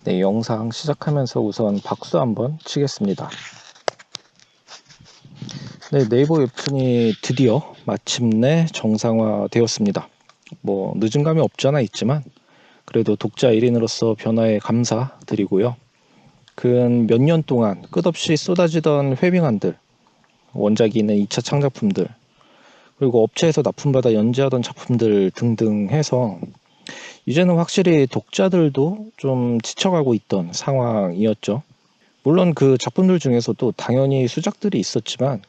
네, 영상 시작하면서 우선 박수 한번 치겠습니다. 네, 네이버 웹툰이 드디어 마침내 정상화되었습니다. 뭐 늦은 감이 없지 않아 있지만 그래도 독자 1인으로서 변화에 감사드리고요. 근 몇 년 동안 끝없이 쏟아지던 회빙안들, 원작이 있는 2차 창작품들, 그리고 업체에서 납품받아 연재하던 작품들 등등 해서 이제는 확실히 독자들도 좀 지쳐가고 있던 상황이었죠. 물론 그 작품들 중에서도 당연히 수작들이 있었지만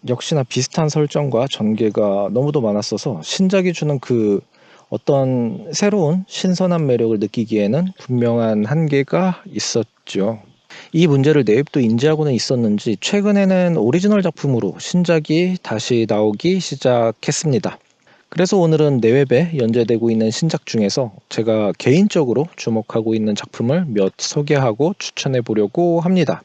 역시나 비슷한 설정과 전개가 너무도 많았어서 신작이 주는 그 어떤 새로운 신선한 매력을 느끼기에는 분명한 한계가 있었죠. 이 문제를 내입도 인지하고는 있었는지 최근에는 오리지널 작품으로 신작이 다시 나오기 시작했습니다. 그래서 오늘은 네웹에 연재되고 있는 신작 중에서 제가 개인적으로 주목하고 있는 작품을 몇 소개하고 추천해 보려고 합니다.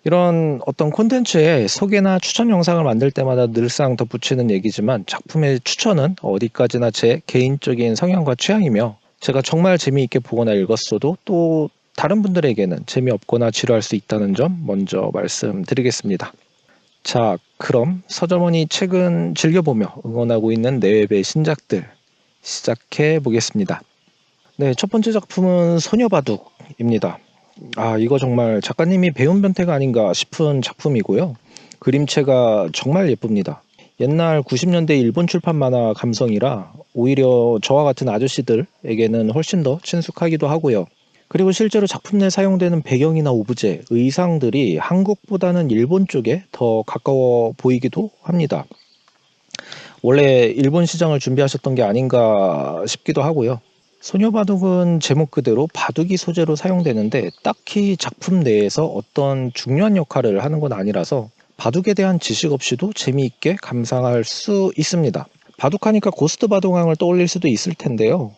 이런 어떤 콘텐츠에 소개나 추천 영상을 만들 때마다 늘상 덧붙이는 얘기지만 작품의 추천은 어디까지나 제 개인적인 성향과 취향이며 제가 정말 재미있게 보거나 읽었어도 또 다른 분들에게는 재미없거나 지루할 수 있다는 점 먼저 말씀드리겠습니다. 자, 그럼 서점원이 최근 즐겨보며 응원하고 있는 네웹의 신작들 시작해 보겠습니다. 네, 첫 번째 작품은 소녀바둑입니다. 이거 정말 작가님이 배운 변태가 아닌가 싶은 작품이고요. 그림체가 정말 예쁩니다. 옛날 90년대 일본 출판 만화 감성이라 오히려 저와 같은 아저씨들에게는 훨씬 더 친숙하기도 하고요. 그리고 실제로 작품 내 사용되는 배경이나 오브제, 의상들이 한국보다는 일본 쪽에 더 가까워 보이기도 합니다. 원래 일본 시장을 준비하셨던 게 아닌가 싶기도 하고요. 소녀바둑은 제목 그대로 바둑이 소재로 사용되는데 딱히 작품 내에서 어떤 중요한 역할을 하는 건 아니라서 바둑에 대한 지식 없이도 재미있게 감상할 수 있습니다. 바둑하니까 고스트 바둑왕을 떠올릴 수도 있을 텐데요.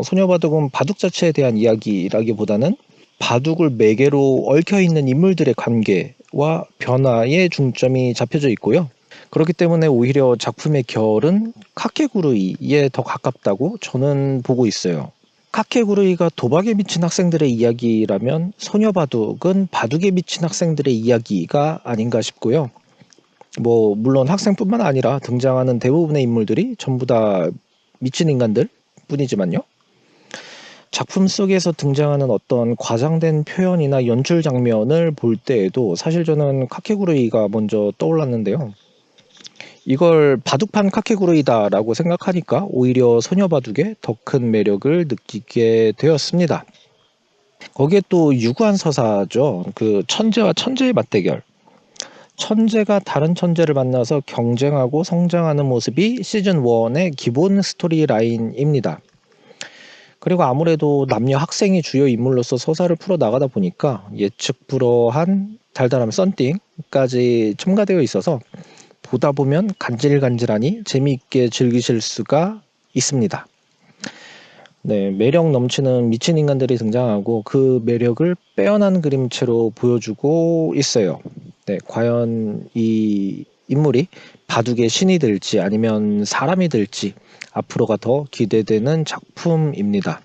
소녀바둑은 바둑 자체에 대한 이야기라기보다는 바둑을 매개로 얽혀있는 인물들의 관계와 변화에 중점이 잡혀져 있고요. 그렇기 때문에 오히려 작품의 결은 카케구루이에 더 가깝다고 저는 보고 있어요. 카케구루이가 도박에 미친 학생들의 이야기라면 소녀바둑은 바둑에 미친 학생들의 이야기가 아닌가 싶고요. 뭐 물론 학생뿐만 아니라 등장하는 대부분의 인물들이 전부 다 미친 인간들 뿐이지만요. 작품 속에서 등장하는 어떤 과장된 표현이나 연출 장면을 볼 때에도 사실 저는 카케구루이가 먼저 떠올랐는데요. 이걸 바둑판 카케구루이다라고 생각하니까 오히려 소녀바둑의 더 큰 매력을 느끼게 되었습니다. 거기에 또 유구한 서사죠. 그 천재와 천재의 맞대결. 천재가 다른 천재를 만나서 경쟁하고 성장하는 모습이 시즌 1의 기본 스토리 라인입니다. 그리고 아무래도 남녀 학생이 주요 인물로서 서사를 풀어 나가다 보니까 예측 불허한 달달함 썬띵까지 첨가되어 있어서 보다 보면 간질간질하니 재미있게 즐기실 수가 있습니다. 네, 매력 넘치는 미친 인간들이 등장하고 그 매력을 빼어난 그림체로 보여주고 있어요. 네, 과연 이 인물이 바둑의 신이 될지 아니면 사람이 될지 앞으로가 더 기대되는 작품입니다.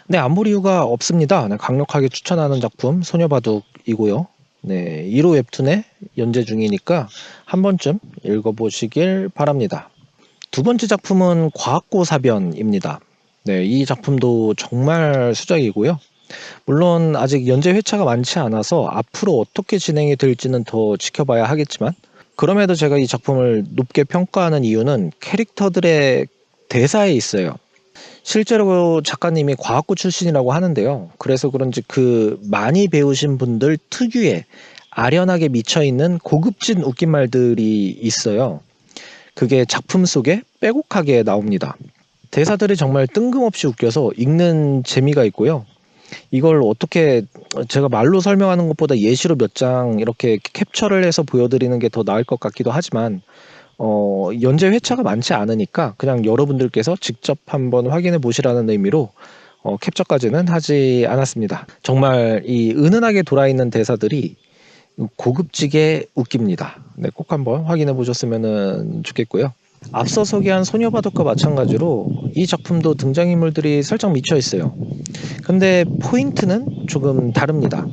네, 안 볼 이유가 없습니다. 네, 강력하게 추천하는 작품 소녀바둑이고요. 네, 1호 웹툰에 연재 중이니까 한 번쯤 읽어보시길 바랍니다. 두 번째 작품은 과학고사변입니다. 네, 이 작품도 정말 수작이고요. 물론 아직 연재 회차가 많지 않아서 앞으로 어떻게 진행이 될지는 더 지켜봐야 하겠지만 그럼에도 제가 이 작품을 높게 평가하는 이유는 캐릭터들의 대사에 있어요. 실제로 작가님이 과학고 출신이라고 하는데요. 그래서 그런지 그 많이 배우신 분들 특유의 아련하게 미쳐있는 고급진 웃긴말들이 있어요. 그게 작품 속에 빼곡하게 나옵니다. 대사들이 정말 뜬금없이 웃겨서 읽는 재미가 있고요. 이걸 어떻게 제가 말로 설명하는 것보다 예시로 몇 장 이렇게 캡처를 해서 보여드리는 게 더 나을 것 같기도 하지만 연재 회차가 많지 않으니까 그냥 여러분들께서 직접 한번 확인해 보시라는 의미로 캡처까지는 하지 않았습니다. 정말 이 은은하게 돌아있는 대사들이 고급지게 웃깁니다. 네, 꼭 한번 확인해 보셨으면 좋겠고요. 앞서 소개한 소녀바둑과 마찬가지로 이 작품도 등장인물들이 살짝 미쳐 있어요. 근데 포인트는 조금 다릅니다.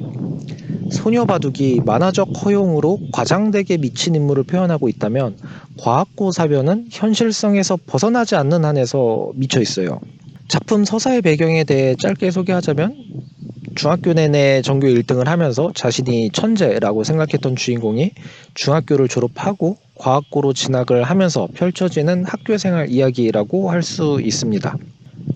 소녀바둑이 만화적 허용으로 과장되게 미친 인물을 표현하고 있다면 과학고사변은 현실성에서 벗어나지 않는 한에서 미쳐 있어요. 작품 서사의 배경에 대해 짧게 소개하자면 중학교 내내 전교 1등을 하면서 자신이 천재라고 생각했던 주인공이 중학교를 졸업하고 과학고로 진학을 하면서 펼쳐지는 학교생활 이야기라고 할 수 있습니다.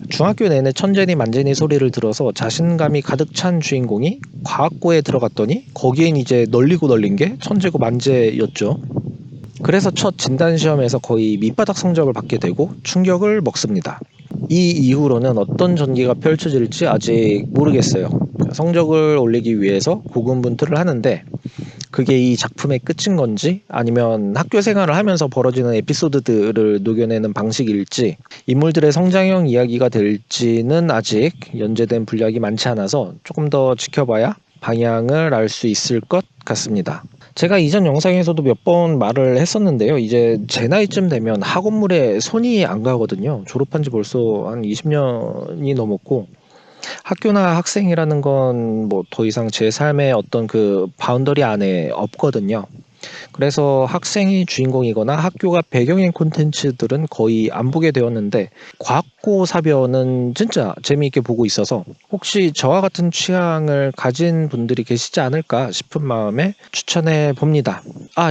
중학교 내내 천재니 만재니 소리를 들어서 자신감이 가득 찬 주인공이 과학고에 들어갔더니 거기엔 이제 널리고 널린 게 천재고 만재였죠. 그래서 첫 진단시험에서 거의 밑바닥 성적을 받게 되고 충격을 먹습니다. 이 이후로는 어떤 전개가 펼쳐질지 아직 모르겠어요. 성적을 올리기 위해서 고군분투를 하는데 그게 이 작품의 끝인 건지 아니면 학교 생활을 하면서 벌어지는 에피소드들을 녹여내는 방식일지 인물들의 성장형 이야기가 될지는 아직 연재된 분량이 많지 않아서 조금 더 지켜봐야 방향을 알 수 있을 것 같습니다. 제가 이전 영상에서도 몇 번 말을 했었는데요. 이제 제 나이쯤 되면 학원물에 손이 안 가거든요. 졸업한 지 벌써 한 20년이 넘었고 학교나 학생이라는 건 뭐 더 이상 제 삶의 어떤 그 바운더리 안에 없거든요. 그래서 학생이 주인공이거나 학교가 배경인 콘텐츠들은 거의 안 보게 되었는데 과학고 사변은 진짜 재미있게 보고 있어서 혹시 저와 같은 취향을 가진 분들이 계시지 않을까 싶은 마음에 추천해 봅니다.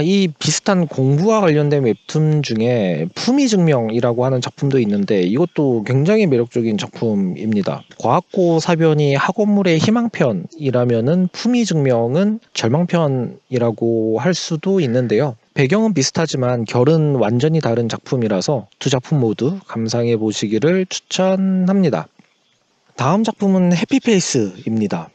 이 비슷한 공부와 관련된 웹툰 중에 품위증명이라고 하는 작품도 있는데 이것도 굉장히 매력적인 작품입니다. 과학고 사변이 학원물의 희망편이라면은 품위증명은 절망편이라고 할 수도 있는데요. 배경은 비슷하지만 결은 완전히 다른 작품이라서 두 작품 모두 감상해 보시기를 추천합니다. 다음 작품은 해피페이스입니다.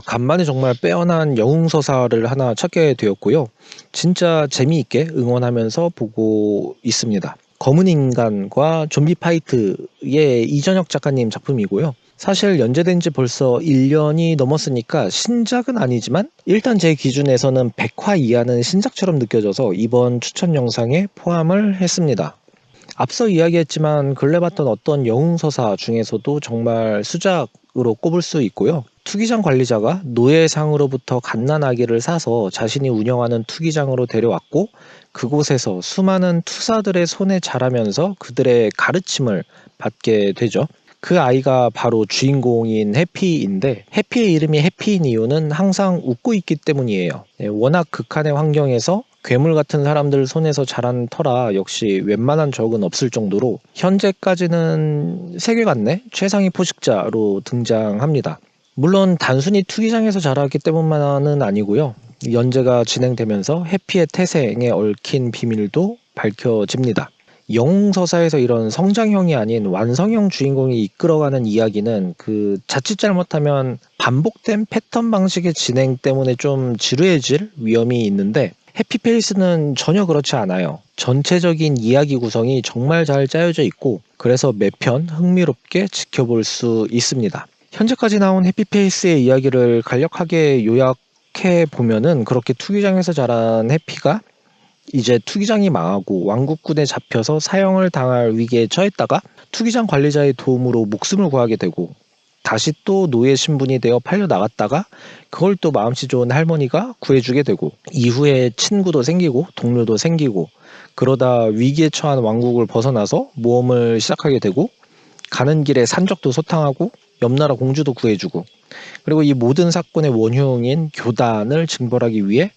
간만에 정말 빼어난 영웅서사를 하나 찾게 되었고요. 진짜 재미있게 응원하면서 보고 있습니다. 검은 인간과 좀비 파이트의 이전혁 작가님 작품이고요. 사실 연재된 지 벌써 1년이 넘었으니까 신작은 아니지만 일단 제 기준에서는 100화 이하는 신작처럼 느껴져서 이번 추천 영상에 포함을 했습니다. 앞서 이야기했지만 근래 봤던 어떤 영웅서사 중에서도 정말 수작으로 꼽을 수 있고요. 투기장 관리자가 노예상으로부터 갓난아기를 사서 자신이 운영하는 투기장으로 데려왔고 그곳에서 수많은 투사들의 손에 자라면서 그들의 가르침을 받게 되죠. 그 아이가 바로 주인공인 해피인데 해피의 이름이 해피인 이유는 항상 웃고 있기 때문이에요. 워낙 극한의 환경에서 괴물 같은 사람들 손에서 자란 터라 역시 웬만한 적은 없을 정도로 현재까지는 세계관 내 최상위 포식자로 등장합니다. 물론 단순히 투기장에서 자랐기 때문만은 아니고요. 연재가 진행되면서 해피의 태생에 얽힌 비밀도 밝혀집니다. 영웅서사에서 이런 성장형이 아닌 완성형 주인공이 이끌어가는 이야기는 그 자칫 잘못하면 반복된 패턴 방식의 진행 때문에 좀 지루해질 위험이 있는데 해피페이스는 전혀 그렇지 않아요. 전체적인 이야기 구성이 정말 잘 짜여져 있고 그래서 매편 흥미롭게 지켜볼 수 있습니다. 현재까지 나온 해피페이스의 이야기를 간략하게 요약해 보면은 그렇게 투기장에서 자란 해피가 이제 투기장이 망하고 왕국군에 잡혀서 사형을 당할 위기에 처했다가 투기장 관리자의 도움으로 목숨을 구하게 되고 다시 또 노예 신분이 되어 팔려 나갔다가 그걸 또 마음씨 좋은 할머니가 구해주게 되고 이후에 친구도 생기고 동료도 생기고 그러다 위기에 처한 왕국을 벗어나서 모험을 시작하게 되고 가는 길에 산적도 소탕하고 옆나라 공주도 구해주고 그리고 이 모든 사건의 원흉인 교단을 징벌하기 위해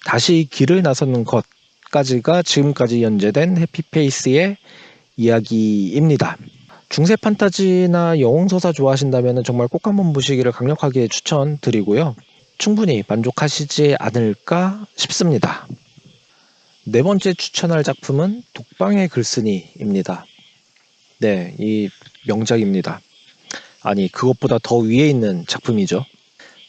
다시 길을 나서는 것까지가 지금까지 연재된 해피페이스의 이야기입니다. 중세 판타지나 영웅서사 좋아하신다면 정말 꼭 한번 보시기를 강력하게 추천드리고요. 충분히 만족하시지 않을까 싶습니다. 네 번째 추천할 작품은 독방의 글쓴이입니다. 네, 이 명작입니다. 아니, 그것보다 더 위에 있는 작품이죠.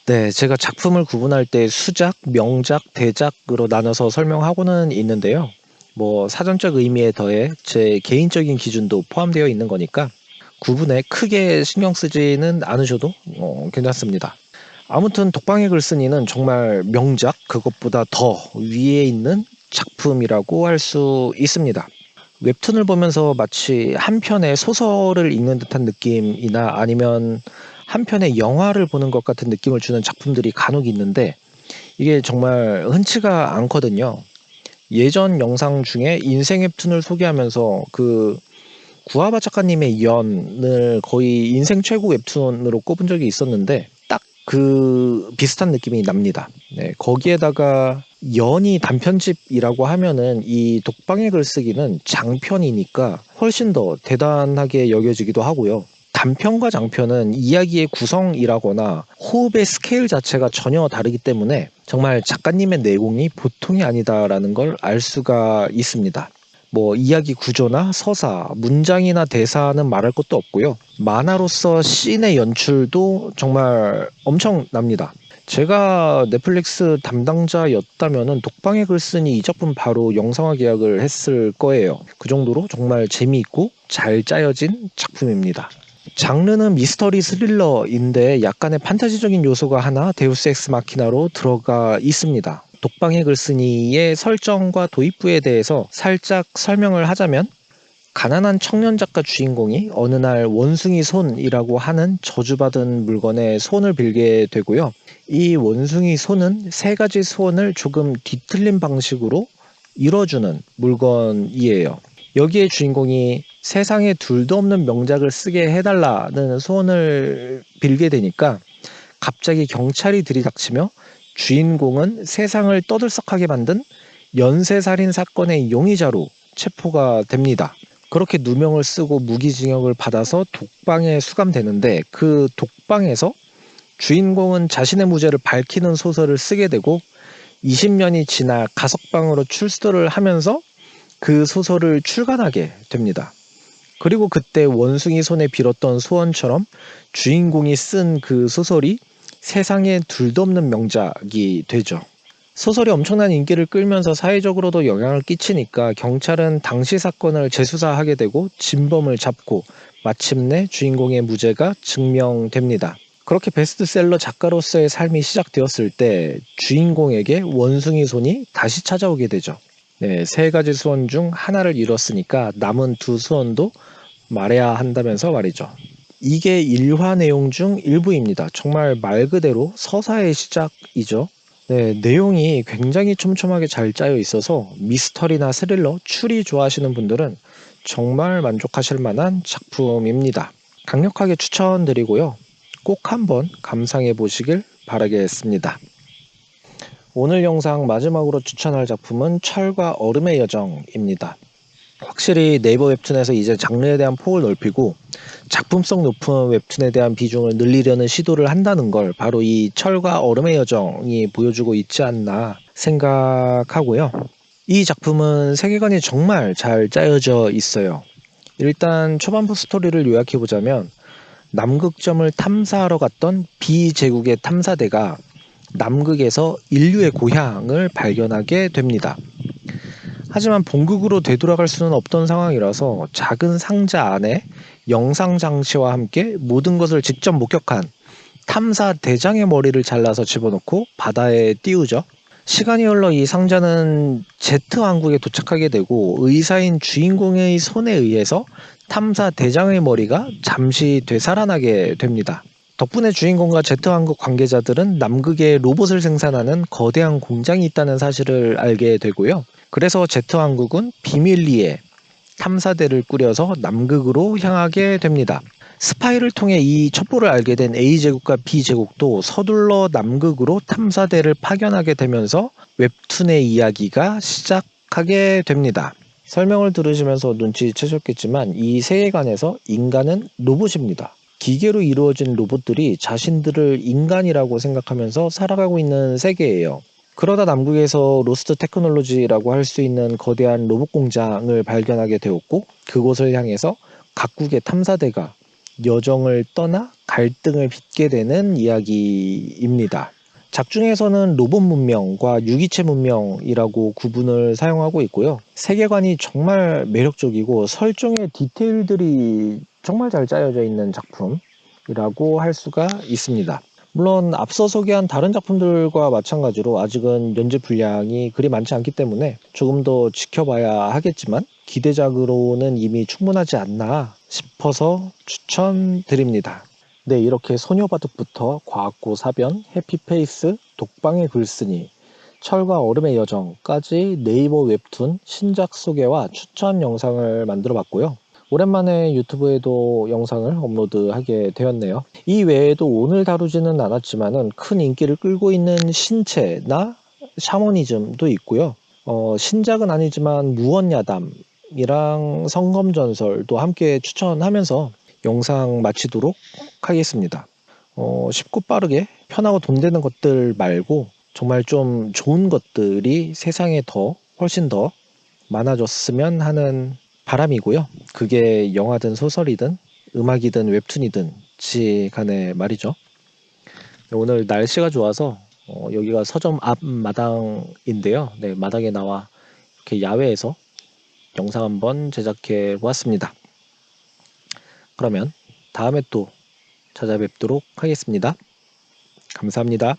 네, 제가 작품을 구분할 때 수작, 명작, 대작으로 나눠서 설명하고는 있는데요. 뭐 사전적 의미에 더해 제 개인적인 기준도 포함되어 있는 거니까 구분에 크게 신경 쓰지는 않으셔도 괜찮습니다. 아무튼 독방의 글쓴이는 정말 명작, 그것보다 더 위에 있는 작품이라고 할 수 있습니다. 웹툰을 보면서 마치 한 편의 소설을 읽는 듯한 느낌이나 아니면 한 편의 영화를 보는 것 같은 느낌을 주는 작품들이 간혹 있는데 이게 정말 흔치가 않거든요. 예전 영상 중에 인생 웹툰을 소개하면서 그 구하바 작가님의 연을 거의 인생 최고 웹툰으로 꼽은 적이 있었는데 딱 그 비슷한 느낌이 납니다. 네, 거기에다가 연이 단편집이라고 하면은 이 독방의 글쓰기는 장편이니까 훨씬 더 대단하게 여겨지기도 하고요. 단편과 장편은 이야기의 구성이라거나 호흡의 스케일 자체가 전혀 다르기 때문에 정말 작가님의 내공이 보통이 아니다라는 걸 알 수가 있습니다. 뭐 이야기 구조나 서사, 문장이나 대사는 말할 것도 없고요. 만화로서 씬의 연출도 정말 엄청납니다. 제가 넷플릭스 담당자였다면은 독방의 글쓴이 이 작품 바로 영상화 계약을 했을 거예요. 그 정도로 정말 재미있고 잘 짜여진 작품입니다. 장르는 미스터리 스릴러인데 약간의 판타지적인 요소가 하나 데우스 엑스 마키나로 들어가 있습니다. 독방의 글쓴이의 설정과 도입부에 대해서 살짝 설명을 하자면 가난한 청년 작가 주인공이 어느 날 원숭이 손이라고 하는 저주받은 물건에 손을 빌게 되고요. 이 원숭이 손은 세 가지 소원을 조금 뒤틀린 방식으로 이뤄주는 물건이에요. 여기에 주인공이 세상에 둘도 없는 명작을 쓰게 해달라는 소원을 빌게 되니까 갑자기 경찰이 들이닥치며 주인공은 세상을 떠들썩하게 만든 연쇄살인 사건의 용의자로 체포가 됩니다. 그렇게 누명을 쓰고 무기징역을 받아서 독방에 수감되는데 그 독방에서 주인공은 자신의 무죄를 밝히는 소설을 쓰게 되고 20년이 지나 가석방으로 출소를 하면서 그 소설을 출간하게 됩니다. 그리고 그때 원숭이 손에 빌었던 소원처럼 주인공이 쓴 그 소설이 세상에 둘도 없는 명작이 되죠. 소설이 엄청난 인기를 끌면서 사회적으로도 영향을 끼치니까 경찰은 당시 사건을 재수사하게 되고 진범을 잡고 마침내 주인공의 무죄가 증명됩니다. 그렇게 베스트셀러 작가로서의 삶이 시작되었을 때 주인공에게 원숭이 손이 다시 찾아오게 되죠. 네, 세 가지 소원 중 하나를 이뤘으니까 남은 두 소원도 말해야 한다면서 말이죠. 이게 일화 내용 중 일부입니다. 정말 말 그대로 서사의 시작이죠. 네, 내용이 굉장히 촘촘하게 잘 짜여 있어서 미스터리나 스릴러, 추리 좋아하시는 분들은 정말 만족하실 만한 작품입니다. 강력하게 추천드리고요. 꼭 한번 감상해 보시길 바라겠습니다. 오늘 영상 마지막으로 추천할 작품은 철과 얼음의 여정입니다. 확실히 네이버 웹툰에서 이제 장르에 대한 폭을 넓히고 작품성 높은 웹툰에 대한 비중을 늘리려는 시도를 한다는 걸 바로 이 철과 얼음의 여정이 보여주고 있지 않나 생각하고요. 이 작품은 세계관이 정말 잘 짜여져 있어요. 일단 초반부 스토리를 요약해보자면 남극점을 탐사하러 갔던 비제국의 탐사대가 남극에서 인류의 고향을 발견하게 됩니다. 하지만 본국으로 되돌아갈 수는 없던 상황이라서 작은 상자 안에 영상 장치와 함께 모든 것을 직접 목격한 탐사 대장의 머리를 잘라서 집어넣고 바다에 띄우죠. 시간이 흘러 이 상자는 제트 왕국에 도착하게 되고 의사인 주인공의 손에 의해서 탐사 대장의 머리가 잠시 되살아나게 됩니다. 덕분에 주인공과 제트 왕국 관계자들은 남극에 로봇을 생산하는 거대한 공장이 있다는 사실을 알게 되고요. 그래서 제트 왕국은 비밀리에 탐사대를 꾸려서 남극으로 향하게 됩니다. 스파이를 통해 이 첩보를 알게 된 A제국과 B제국도 서둘러 남극으로 탐사대를 파견하게 되면서 웹툰의 이야기가 시작하게 됩니다. 설명을 들으시면서 눈치채셨겠지만 이 세계관에서 인간은 로봇입니다. 기계로 이루어진 로봇들이 자신들을 인간이라고 생각하면서 살아가고 있는 세계예요. 그러다 남극에서 로스트 테크놀로지라고 할 수 있는 거대한 로봇 공장을 발견하게 되었고 그곳을 향해서 각국의 탐사대가 여정을 떠나 갈등을 빚게 되는 이야기입니다. 작중에서는 로봇 문명과 유기체 문명이라고 구분을 사용하고 있고요. 세계관이 정말 매력적이고 설정의 디테일들이 정말 잘 짜여져 있는 작품이라고 할 수가 있습니다. 물론 앞서 소개한 다른 작품들과 마찬가지로 아직은 연재 분량이 그리 많지 않기 때문에 조금 더 지켜봐야 하겠지만 기대작으로는 이미 충분하지 않나 싶어서 추천드립니다. 네, 이렇게 소녀바둑부터 과학고 사변, 해피페이스, 독방의 글쓴이, 철과 얼음의 여정까지 네이버 웹툰 신작 소개와 추천 영상을 만들어 봤고요. 오랜만에 유튜브에도 영상을 업로드하게 되었네요. 이 외에도 오늘 다루지는 않았지만은 큰 인기를 끌고 있는 신체나 샤머니즘도 있고요. 신작은 아니지만 무언야담이랑 성검전설도 함께 추천하면서 영상 마치도록 하겠습니다. 쉽고 빠르게 편하고 돈 되는 것들 말고 정말 좀 좋은 것들이 세상에 훨씬 더 많아졌으면 하는 바람이고요. 그게 영화든 소설이든 음악이든 웹툰이든 간에 말이죠. 오늘 날씨가 좋아서 여기가 서점 앞 마당인데요. 네, 마당에 나와 이렇게 야외에서 영상 한번 제작해 보았습니다. 그러면 다음에 또 찾아뵙도록 하겠습니다. 감사합니다.